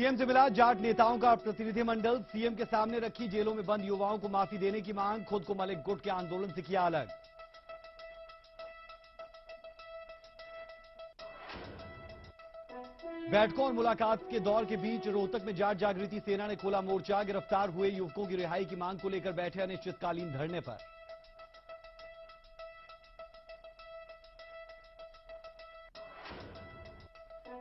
CM से मिला जाट नेताओं का प्रतिनिधिमंडल। सीएम के सामने रखी जेलों में बंद युवाओं को माफी देने की मांग। खुद को मलिक गुट के आंदोलन से किया अलग। बैठकों और मुलाकात के दौर के बीच रोहतक में जाट जागृति सेना ने खोला मोर्चा। गिरफ्तार हुए युवकों की रिहाई की मांग को लेकर बैठे अनिश्चितकालीन धरने पर।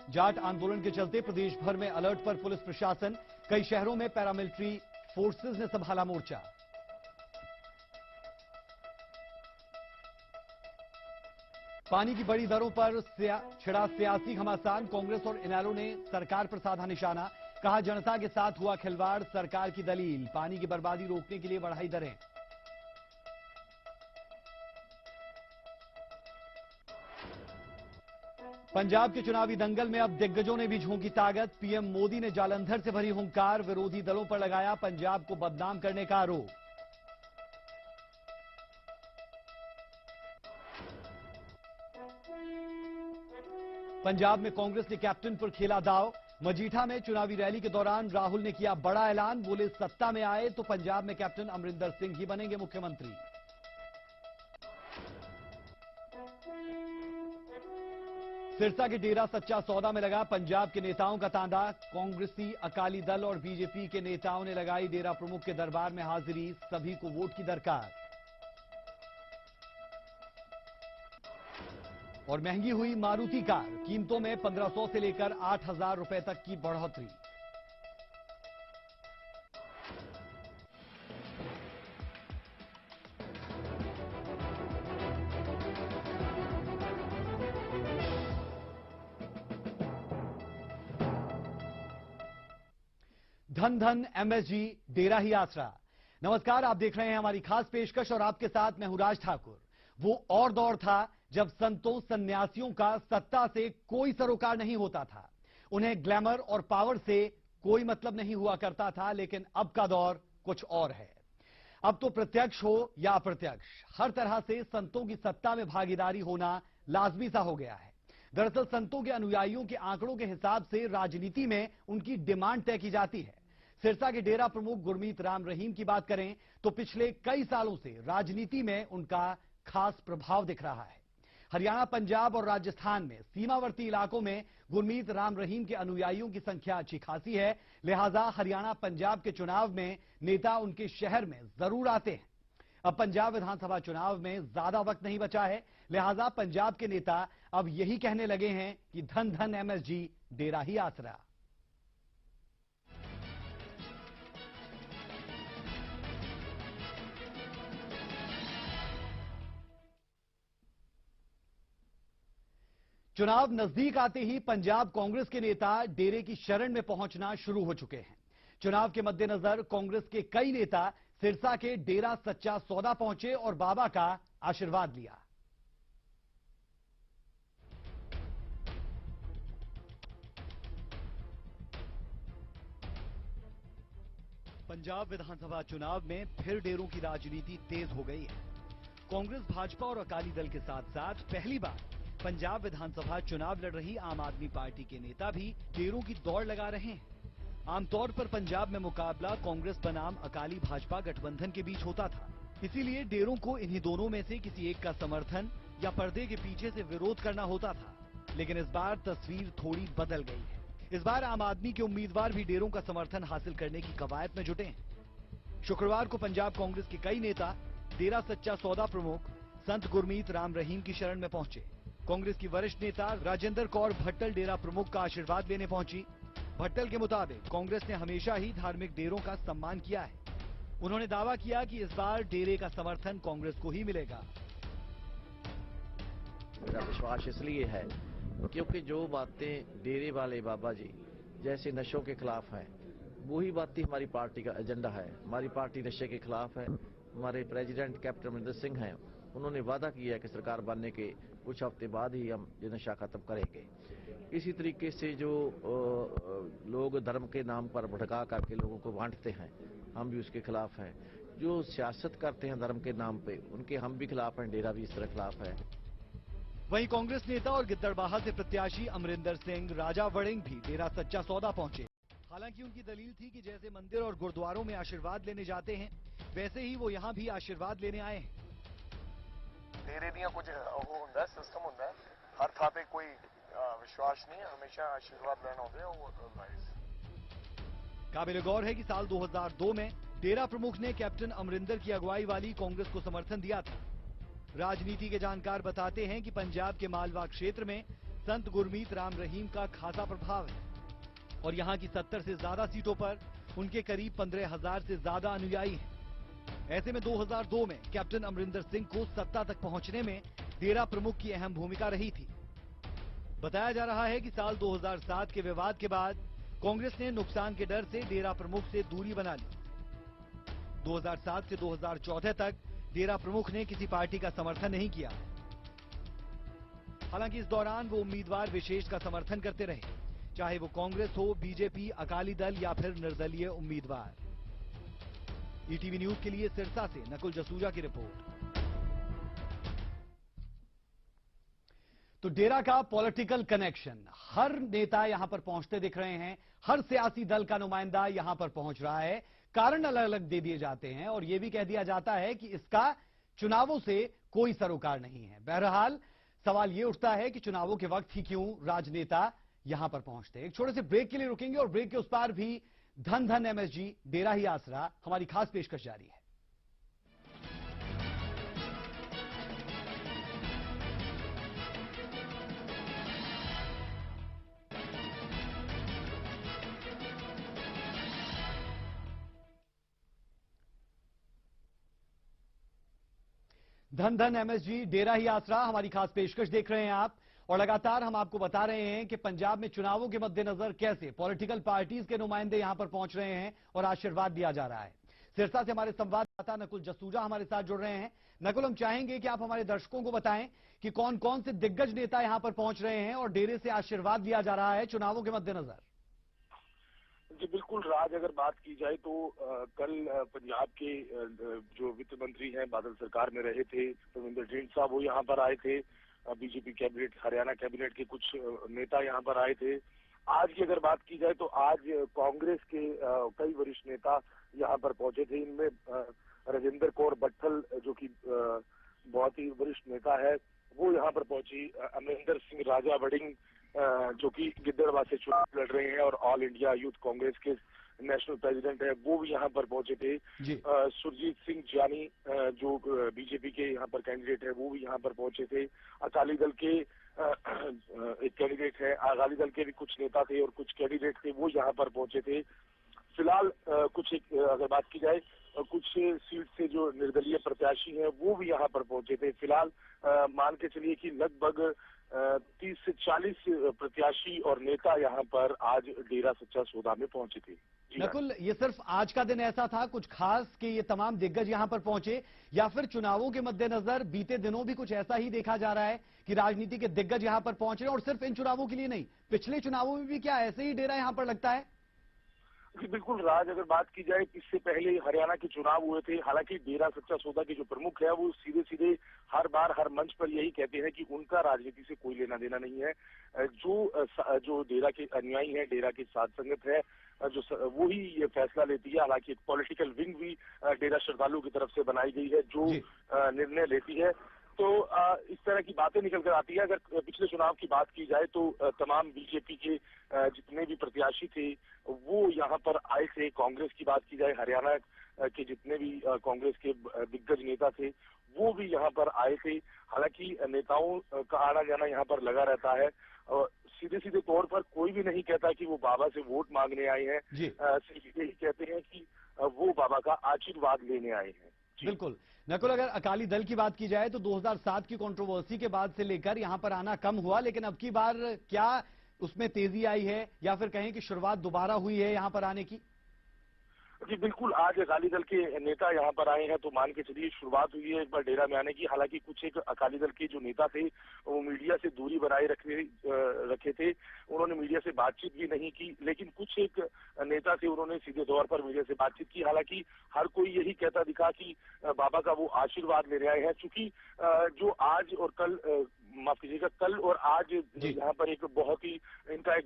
जाट आंदोलन के चलते प्रदेश भर में अलर्ट पर पुलिस प्रशासन। कई शहरों में पैरामिलिट्री फोर्सेस ने संभाला मोर्चा। पानी की बड़ी दरों पर छिड़ा सियासी घमासान। कांग्रेस और इनेलो ने सरकार पर साधा निशाना। कहा जनता के साथ हुआ खिलवाड़, सरकार की दलील। पानी की बर्बादी रोकने के लिए बढ़ाई दरें। पंजाब के चुनावी दंगल में अब दिग्गजों ने भी झोंकी ताकत। पीएम मोदी ने जालंधर से भरी हुंकार। विरोधी दलों पर लगाया पंजाब को बदनाम करने का आरोप। पंजाब में कांग्रेस ने कैप्टन पर खेला दांव। मजीठा में चुनावी रैली के दौरान राहुल ने किया बड़ा ऐलान। बोले सत्ता में आए तो पंजाब में कैप्टन अमरिंदर सिंह ही बनेंगे मुख्यमंत्री। सिरसा के डेरा सच्चा सौदा में लगा पंजाब के नेताओं का तांता। कांग्रेसी, अकाली दल और बीजेपी के नेताओं ने लगाई डेरा प्रमुख के दरबार में हाजिरी। सभी को वोट की दरकार। और महंगी हुई मारुति कार। कीमतों में 1500 से लेकर 8000 रुपए तक की बढ़ोतरी। धन धन एमएसजी, डेरा ही आसरा। नमस्कार, आप देख रहे हैं हमारी खास पेशकश और आपके साथ मैं हूं राज ठाकुर। वो और दौर था जब संतों सन्यासियों का सत्ता से कोई सरोकार नहीं होता था। उन्हें ग्लैमर और पावर से कोई मतलब नहीं हुआ करता था। लेकिन अब का दौर कुछ और है। अब तो प्रत्यक्ष हो या अप्रत्यक्ष, हर तरह से संतों की सत्ता में भागीदारी होना लाजमी सा हो गया है। दरअसल संतों के अनुयायियों के आंकड़ों के हिसाब से राजनीति में उनकी डिमांड तय की जाती है। सिरसा के डेरा प्रमुख गुरमीत राम रहीम की बात करें तो पिछले कई सालों से राजनीति में उनका खास प्रभाव दिख रहा है। हरियाणा, पंजाब और राजस्थान में सीमावर्ती इलाकों में गुरमीत राम रहीम के अनुयायियों की संख्या अच्छी खासी है। लिहाजा हरियाणा, पंजाब के चुनाव में नेता उनके शहर में जरूर आते हैं। अब पंजाब विधानसभा चुनाव में ज्यादा वक्त नहीं बचा है। लिहाजा पंजाब के नेता अब यही कहने लगे हैं कि धन धन एमएसजी, डेरा ही आसरा। चुनाव नजदीक आते ही पंजाब कांग्रेस के नेता डेरे की शरण में पहुंचना शुरू हो चुके हैं। चुनाव के मद्देनजर कांग्रेस के कई नेता सिरसा के डेरा सच्चा सौदा पहुंचे और बाबा का आशीर्वाद लिया। पंजाब विधानसभा चुनाव में फिर डेरों की राजनीति तेज हो गई है। कांग्रेस, भाजपा और अकाली दल के साथ साथ पहली बार पंजाब विधानसभा चुनाव लड़ रही आम आदमी पार्टी के नेता भी डेरों की दौड़ लगा रहे हैं। आमतौर पर पंजाब में मुकाबला कांग्रेस बनाम अकाली भाजपा गठबंधन के बीच होता था। इसीलिए डेरों को इन्हीं दोनों में से किसी एक का समर्थन या पर्दे के पीछे से विरोध करना होता था। लेकिन इस बार तस्वीर थोड़ी बदल गई है। इस बार आम आदमी के उम्मीदवार भी डेरों का समर्थन हासिल करने की कवायद में जुटे हैं। शुक्रवार को पंजाब कांग्रेस के कई नेता डेरा सच्चा सौदा प्रमुख संत गुरमीत राम रहीम की शरण में पहुंचे। कांग्रेस की वरिष्ठ नेता राजेंद्र कौर भट्टल डेरा प्रमुख का आशीर्वाद लेने पहुंची। भट्टल के मुताबिक कांग्रेस ने हमेशा ही धार्मिक डेरों का सम्मान किया है। उन्होंने दावा किया कि इस बार डेरे का समर्थन कांग्रेस को ही मिलेगा। मेरा विश्वास इसलिए है क्योंकि जो बातें डेरे वाले बाबा जी जैसे नशों के खिलाफ हैं, वही बातें हमारी पार्टी का एजेंडा है। हमारी पार्टी नशे के खिलाफ है। हमारे प्रेसिडेंट कैप्टन अमरिंदर सिंह हैं, उन्होंने वादा किया है कि सरकार बनने के कुछ हफ्ते बाद ही हम ये नशा खत्म करेंगे। इसी तरीके से जो लोग धर्म के नाम पर भड़का करके लोगों को बांटते हैं, हम भी उसके खिलाफ हैं। जो सियासत करते हैं धर्म के नाम पे, उनके हम भी खिलाफ हैं। डेरा भी इस तरह खिलाफ है। वहीं कांग्रेस नेता और गिद्दड़बाहा से प्रत्याशी अमरिंदर सिंह राजा वड़िंग भी डेरा सच्चा सौदा पहुंचे। हालांकि उनकी दलील थी कि जैसे मंदिर और गुरुद्वारों में आशीर्वाद लेने जाते हैं, वैसे ही वो यहां भी आशीर्वाद लेने आए हैं। डेरे दियां कुछ ਉਹ ਹੁੰਦਾ ਸਿਸਟਮ ਹੁੰਦਾ ਹਰ ਥਾਂ ਤੇ ਕੋਈ विश्वास नहीं है, हमेशा आशीर्वाद लेना होता है वो राइट। काबिल गौर है कि साल 2002 में डेरा प्रमुख ने कैप्टन अमरिंदर की अगुवाई वाली कांग्रेस को समर्थन दिया था। राजनीति के जानकार बताते हैं कि पंजाब के मालवा क्षेत्र में संत गुरमीत राम रहीम का खासा प्रभाव है और यहां की 70 से ज्यादा सीटों पर उनके करीब 15,000 से ज्यादा अनुयायी हैं। ऐसे में 2002 में कैप्टन अमरिंदर सिंह को सत्ता तक पहुंचने में डेरा प्रमुख की अहम भूमिका रही थी। बताया जा रहा है कि साल 2007 के विवाद के बाद कांग्रेस ने नुकसान के डर से डेरा प्रमुख से दूरी बना ली। 2007 से 2014 तक डेरा प्रमुख ने किसी पार्टी का समर्थन नहीं किया। हालांकि इस दौरान वो उम्मीदवार विशेष का समर्थन करते रहे, चाहे वो कांग्रेस हो, बीजेपी, अकाली दल या फिर निर्दलीय उम्मीदवार। ईटीवी न्यूज के लिए सिरसा से नकुल जसूजा की रिपोर्ट। तो डेरा का पॉलिटिकल कनेक्शन, हर नेता यहां पर पहुंचते दिख रहे हैं, हर सियासी दल का नुमाइंदा यहां पर पहुंच रहा है। कारण अलग अलग दे दिए जाते हैं और यह भी कह दिया जाता है कि इसका चुनावों से कोई सरोकार नहीं है। बहरहाल सवाल यह उठता है कि चुनावों के वक्त ही क्यों राजनेता यहां पर पहुंचते हैं। एक छोटे से ब्रेक के लिए रुकेंगे और ब्रेक के उस पार भी धन धन एमएसजी, डेरा ही आसरा, हमारी खास पेशकश जारी है। धन धन एमएसजी, डेरा ही आसरा, हमारी खास पेशकश देख रहे हैं आप। और लगातार हम आपको बता रहे हैं कि पंजाब में चुनावों के मद्देनजर कैसे पॉलिटिकल पार्टीज के नुमाइंदे यहां पर पहुंच रहे हैं और आशीर्वाद दिया जा रहा है। सिरसा से हमारे संवाददाता नकुल जसूजा हमारे साथ जुड़ रहे हैं। नकुल, हम चाहेंगे कि आप हमारे दर्शकों को बताएं कि कौन कौन से दिग्गज नेता यहां पर पहुंच रहे हैं और डेरे से आशीर्वाद दिया जा रहा है चुनावों के मद्देनजर। जी बिल्कुल राज, अगर बात की जाए तो कल पंजाब के जो वित्त मंत्री हैं, बादल सरकार में रहे थे परमिंदर ढींड साहब, वो यहाँ पर आए थे। बीजेपी कैबिनेट, हरियाणा कैबिनेट के कुछ नेता यहाँ पर आए थे। आज की अगर बात की जाए तो आज कांग्रेस के कई वरिष्ठ नेता यहाँ पर पहुंचे थे। इनमें राजेंद्र कौर बट्ठल जो कि बहुत ही वरिष्ठ नेता है, वो यहाँ पर पहुंची। अमरिंदर सिंह राजा वड़िंग जो कि गिद्दड़वा से चुनाव लड़ रहे हैं और ऑल इंडिया यूथ कांग्रेस के नेशनल प्रेसिडेंट है, वो भी यहाँ पर पहुंचे थे। सुरजीत सिंह जानी जो बीजेपी के यहाँ पर कैंडिडेट है, वो भी यहाँ पर पहुंचे थे। अकाली दल के एक कैंडिडेट है, अकाली दल के भी कुछ नेता थे और कुछ कैंडिडेट थे, वो यहाँ पर पहुंचे थे। फिलहाल कुछ एक अगर बात की जाए कुछ सीट से जो निर्दलीय प्रत्याशी हैं, वो भी यहाँ पर पहुंचे थे। फिलहाल मान के चलिए कि लगभग 30 से 40 प्रत्याशी और नेता यहाँ पर आज डेरा सच्चा सौदा में पहुंचे थे। नकुल, ये सिर्फ आज का दिन ऐसा था कुछ खास कि ये तमाम दिग्गज यहां पर पहुंचे, या फिर चुनावों के मद्देनजर बीते दिनों भी कुछ ऐसा ही देखा जा रहा है कि राजनीति के दिग्गज यहां पर पहुंच रहे हैं और सिर्फ इन चुनावों के लिए नहीं, पिछले चुनावों में भी क्या ऐसे ही डेरा यहां पर लगता है? जी बिल्कुल राज, अगर बात की जाए इससे पहले हरियाणा के चुनाव हुए थे। हालांकि डेरा सच्चा सौदा के जो प्रमुख है वो सीधे सीधे हर बार हर मंच पर यही कहते हैं कि उनका राजनीति से कोई लेना देना नहीं है। जो डेरा के अनुयायी है, डेरा की साध संगत है, जो वो ही ये फैसला लेती है। हालांकि एक पॉलिटिकल विंग भी डेरा श्रद्धालुओं की तरफ से बनाई गई है जो निर्णय लेती है। तो इस तरह की बातें निकल कर आती है। अगर पिछले चुनाव की बात की जाए तो तमाम बीजेपी के जितने भी प्रत्याशी थे वो यहाँ पर आए थे। कांग्रेस की बात की जाए, हरियाणा के जितने भी कांग्रेस के दिग्गज नेता थे वो भी यहाँ पर आए थे। हालांकि नेताओं का आना जाना यहाँ पर लगा रहता है। सीधे सीधे तौर पर कोई भी नहीं कहता कि वो बाबा से वोट मांगने आए हैं, सिर्फ यही कहते हैं कि वो बाबा का आशीर्वाद लेने आए हैं। बिल्कुल नकुल, अगर अकाली दल की बात की जाए तो 2007 की कंट्रोवर्सी के बाद से लेकर यहां पर आना कम हुआ, लेकिन अब की बार क्या उसमें तेजी आई है या फिर कहें कि शुरुआत दोबारा हुई है यहां पर आने की? जी बिल्कुल, आज अकाली दल के नेता यहाँ पर आए हैं तो मान के चलिए शुरुआत हुई है एक बार डेरा में आने की। हालांकि कुछ एक अकाली दल के जो नेता थे वो मीडिया से दूरी बनाए रखे थे, उन्होंने मीडिया से बातचीत भी नहीं की। लेकिन कुछ एक नेता थे, उन्होंने सीधे तौर पर मीडिया से बातचीत की। हालांकि हर कोई यही कहता दिखा कि बाबा का वो आशीर्वाद लेने आए हैं। चूंकि जो आज और कल माफ कीजिएगा, कल और आज यहाँ पर एक बहुत ही इनका एक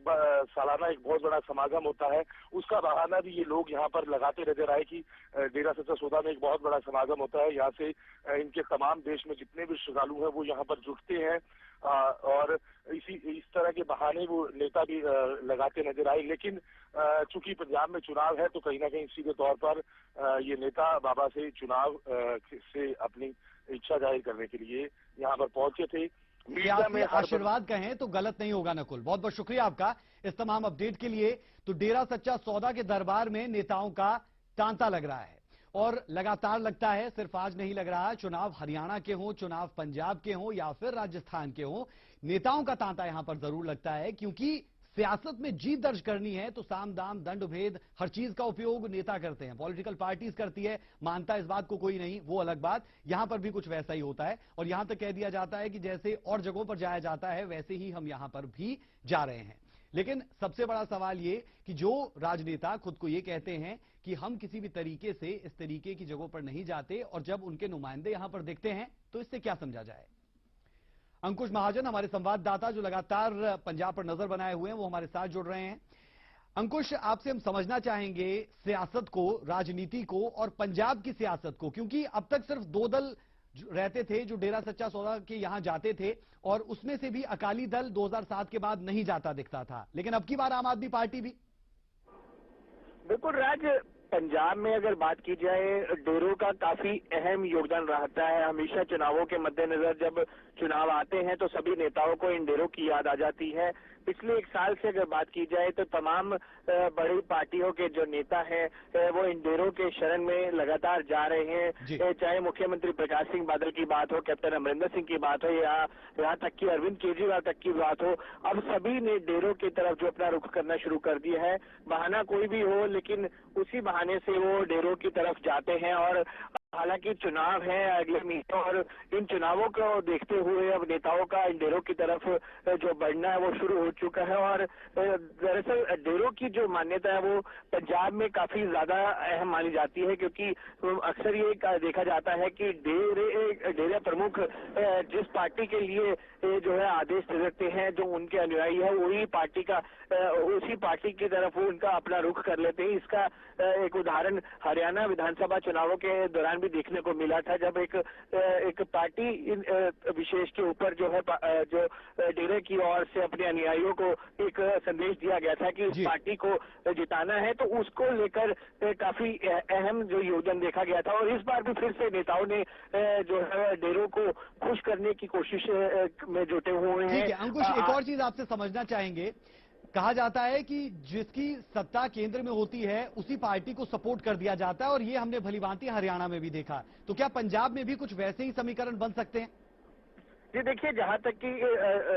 सालाना एक बहुत बड़ा समागम होता है, उसका बहाना भी ये लोग यहाँ पर लगाते नजर आए कि डेरा सच्चा सौदा में एक बहुत बड़ा समागम होता है। यहाँ से इनके तमाम देश में जितने भी श्रद्धालु हैं वो यहाँ पर जुटते हैं और इस तरह के बहाने वो नेता भी लगाते नजर आए। लेकिन चूंकि पंजाब में चुनाव है तो कहीं ना कहीं सीधे तौर पर ये नेता बाबा से चुनाव से अपनी इच्छा जाहिर करने के लिए यहाँ पर पहुंचे थे। मीडिया में आशीर्वाद कहें तो गलत नहीं होगा नकुल। बहुत बहुत शुक्रिया आपका इस तमाम अपडेट के लिए। तो डेरा सच्चा सौदा के दरबार में नेताओं का तांता लग रहा है और लगातार लगता है, सिर्फ आज नहीं लग रहा। चुनाव हरियाणा के हों, चुनाव पंजाब के हों या फिर राजस्थान के हों, नेताओं का तांता यहां पर जरूर लगता है, क्योंकि सियासत में जीत दर्ज करनी है तो साम दाम दंड भेद हर चीज का उपयोग नेता करते हैं, पॉलिटिकल पार्टीज करती है। मानता इस बात को कोई नहीं, वो अलग बात। यहां पर भी कुछ वैसा ही होता है और यहां तक कह दिया जाता है कि जैसे और जगहों पर जाया जाता है वैसे ही हम यहां पर भी जा रहे हैं। लेकिन सबसे बड़ा सवाल ये कि जो राजनेता खुद को ये कहते हैं कि हम किसी भी तरीके से इस तरीके की जगहों पर नहीं जाते और जब उनके नुमाइंदे यहां पर दिखते हैं तो इससे क्या समझा जाए। अंकुश महाजन हमारे संवाददाता जो लगातार पंजाब पर नजर बनाए हुए हैं वो हमारे साथ जुड़ रहे हैं। अंकुश, आपसे हम समझना चाहेंगे सियासत को, राजनीति को और पंजाब की सियासत को, क्योंकि अब तक सिर्फ दो दल रहते थे जो डेरा सच्चा सौदा के यहां जाते थे और उसमें से भी अकाली दल 2007 के बाद नहीं जाता दिखता था, लेकिन अब की बार आम आदमी पार्टी भी। बिल्कुल राज, पंजाब में अगर बात की जाए डेरों का काफी अहम योगदान रहता है। हमेशा चुनावों के मद्देनजर जब चुनाव आते हैं तो सभी नेताओं को इन डेरों की याद आ जाती है। पिछले एक साल से अगर बात की जाए तो तमाम बड़ी पार्टियों के जो नेता हैं वो इन डेरों के शरण में लगातार जा रहे हैं। चाहे मुख्यमंत्री प्रकाश सिंह बादल की बात हो, कैप्टन अमरिंदर सिंह की बात हो या यहाँ तक कि अरविंद केजरीवाल तक की बात हो, अब सभी ने डेरों की तरफ जो अपना रुख करना शुरू कर दिया है। बहाना कोई भी हो लेकिन उसी बहाने से वो डेरों की तरफ जाते हैं। और हालांकि चुनाव है अगले महीने और इन चुनावों को देखते हुए अब नेताओं का इन डेरों की तरफ जो बढ़ना है वो शुरू हो चुका है। और दरअसल डेरों की जो मान्यता है वो पंजाब में काफी ज्यादा अहम मानी जाती है, क्योंकि अक्सर ये देखा जाता है कि डेरा प्रमुख जिस पार्टी के लिए जो है आदेश देते हैं, जो उनके अनुयायी है वही पार्टी का उसी पार्टी की तरफ वो उनका अपना रुख कर लेते हैं। इसका एक उदाहरण हरियाणा विधानसभा चुनावों के दौरान भी देखने को मिला था, जब एक पार्टी विशेष के ऊपर जो है जो डेरे की ओर से अपने अनुयायियों को एक संदेश दिया गया था कि इस पार्टी को जिताना है, तो उसको लेकर काफी अहम जो योगदान देखा गया था। और इस बार भी फिर से नेताओं ने जो है डेरों को खुश करने की कोशिश में जुटे हुए हैं। अंकुश, एक और चीज आपसे समझना चाहेंगे। कहा जाता है कि जिसकी सत्ता केंद्र में होती है उसी पार्टी को सपोर्ट कर दिया जाता है और ये हमने भलीभांति हरियाणा में भी देखा, तो क्या पंजाब में भी कुछ वैसे ही समीकरण बन सकते हैं? जी देखिए, जहां तक कि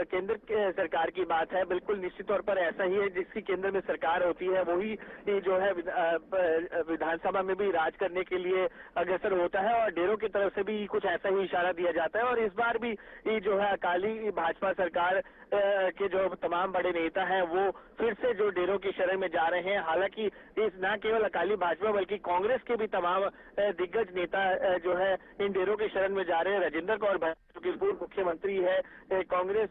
केंद्र सरकार की बात है, बिल्कुल निश्चित तौर पर ऐसा ही है। जिसकी केंद्र में सरकार होती है वही जो है विधानसभा में भी राज करने के लिए अग्रसर होता है और डेरों की तरफ से भी कुछ ऐसा ही इशारा दिया जाता है। और इस बार भी जो है अकाली भाजपा सरकार के जो तमाम बड़े नेता हैं वो फिर से जो डेरों की शरण में जा रहे हैं। हालांकि इस न केवल अकाली भाजपा बल्कि कांग्रेस के भी तमाम दिग्गज नेता जो है इन डेरों की शरण में जा रहे हैं। राजेंद्र कौर पूर्व मुख्यमंत्री है कांग्रेस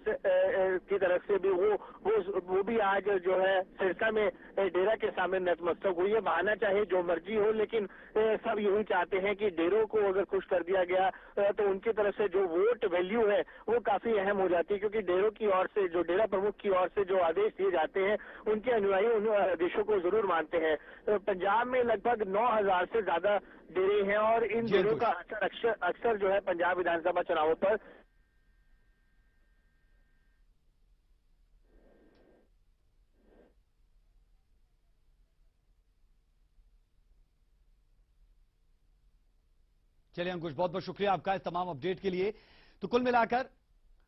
की तरफ से भी वो भी आज जो है सिरसा में डेरा के सामने नतमस्तक हुई है। बहाना चाहे जो मर्जी हो, लेकिन सब यही चाहते हैं कि डेरों को अगर खुश कर दिया गया तो उनकी तरफ से जो वोट वैल्यू है वो काफी अहम हो जाती है, क्योंकि डेरों की ओर से जो डेरा प्रमुख की ओर से जो आदेश दिए जाते हैं उनके अनुयायी उन आदेशों को जरूर मानते हैं। तो पंजाब में लगभग 9,000 से ज्यादा डेरे हैं और इन डेरों का असर अक्सर जो है पंजाब विधानसभा चुनावों पर चलिए अंकुश, बहुत बहुत शुक्रिया आपका इस तमाम अपडेट के लिए। तो कुल मिलाकर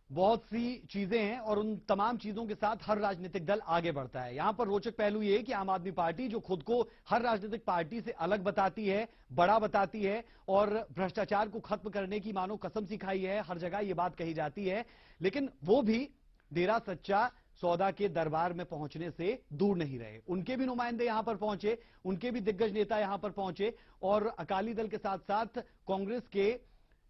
बहुत सी चीजें हैं और उन तमाम चीजों के साथ हर राजनीतिक दल आगे बढ़ता है। यहां पर रोचक पहलू ये कि आम आदमी पार्टी जो खुद को हर राजनीतिक पार्टी से अलग बताती है, बड़ा बताती है और भ्रष्टाचार को खत्म करने की मानो कसम सिखाई है, हर जगह ये बात कही जाती है, लेकिन वो भी डेरा सच्चा सौदा के दरबार में पहुंचने से दूर नहीं रहे। उनके भी नुमाइंदे यहां पर पहुंचे, उनके भी दिग्गज नेता यहां पर पहुंचे और अकाली दल के साथ साथ कांग्रेस के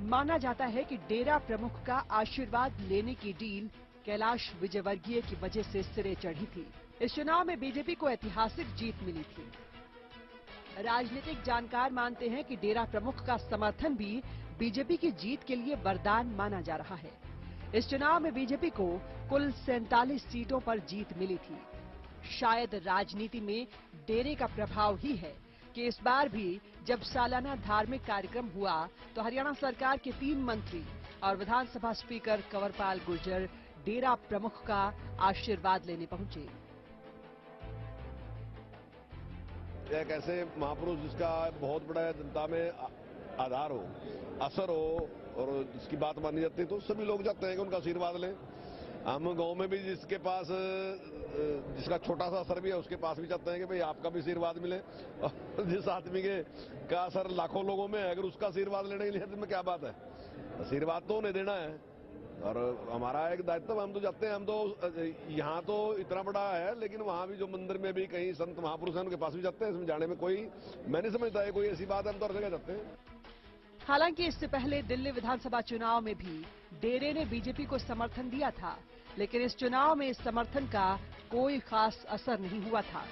माना जाता है कि डेरा प्रमुख का आशीर्वाद लेने की डील कैलाश विजयवर्गीय की वजह से सिरे चढ़ी थी। इस चुनाव में बीजेपी को ऐतिहासिक जीत मिली थी। राजनीतिक जानकार मानते हैं कि डेरा प्रमुख का समर्थन भी बीजेपी की जीत के लिए वरदान माना जा रहा है। इस चुनाव में बीजेपी को कुल 47 सीटों पर जीत मिली थी। शायद राजनीति में डेरे का प्रभाव ही है कि इस बार भी जब सालाना धार्मिक कार्यक्रम हुआ तो हरियाणा सरकार के 3 मंत्री और विधानसभा स्पीकर कंवरपाल गुर्जर डेरा प्रमुख का आशीर्वाद लेने पहुंचे। एक ऐसे महापुरुष जिसका बहुत बड़ा जनता में आधार हो, असर हो और जिसकी बात मानी जाती है तो सभी लोग जाते हैं कि उनका आशीर्वाद लें। हम गांव में भी जिसके पास जिसका छोटा सा असर भी है उसके पास भी चाहते हैं कि भाई आपका भी आशीर्वाद मिले। और जिस आदमी का असर लाखों लोगों में है अगर उसका आशीर्वाद लेने के लिए तो में क्या बात है। आशीर्वाद तो उन्हें देना है और हमारा एक दायित्व। हम तो जाते हैं, हम तो यहाँ तो इतना बड़ा है लेकिन वहाँ भी जो मंदिर में भी कहीं संत महापुरुष हैं उनके पास भी जाते हैं। इसमें जाने में कोई मैं नहीं समझता है कोई ऐसी बात है, हम तो हर जगह जाते हैं। हालांकि इससे पहले दिल्ली विधानसभा चुनाव में भी डेरे ने बीजेपी को समर्थन दिया था, लेकिन इस चुनाव में इस समर्थन का कोई खास असर नहीं हुआ था,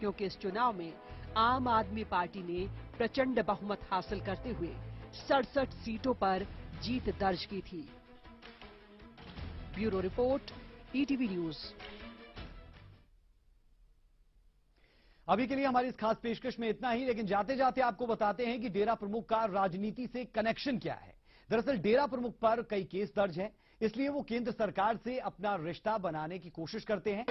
क्योंकि इस चुनाव में आम आदमी पार्टी ने प्रचंड बहुमत हासिल करते हुए 67 सीटों पर जीत दर्ज की थी। Bureau report, ETV news. अभी के लिए हमारी इस खास पेशकश में इतना ही, लेकिन जाते जाते आपको बताते हैं कि डेरा प्रमुख का राजनीति से कनेक्शन क्या है। दरअसल डेरा प्रमुख पर कई केस दर्ज हैं, इसलिए वो केंद्र सरकार से अपना रिश्ता बनाने की कोशिश करते हैं।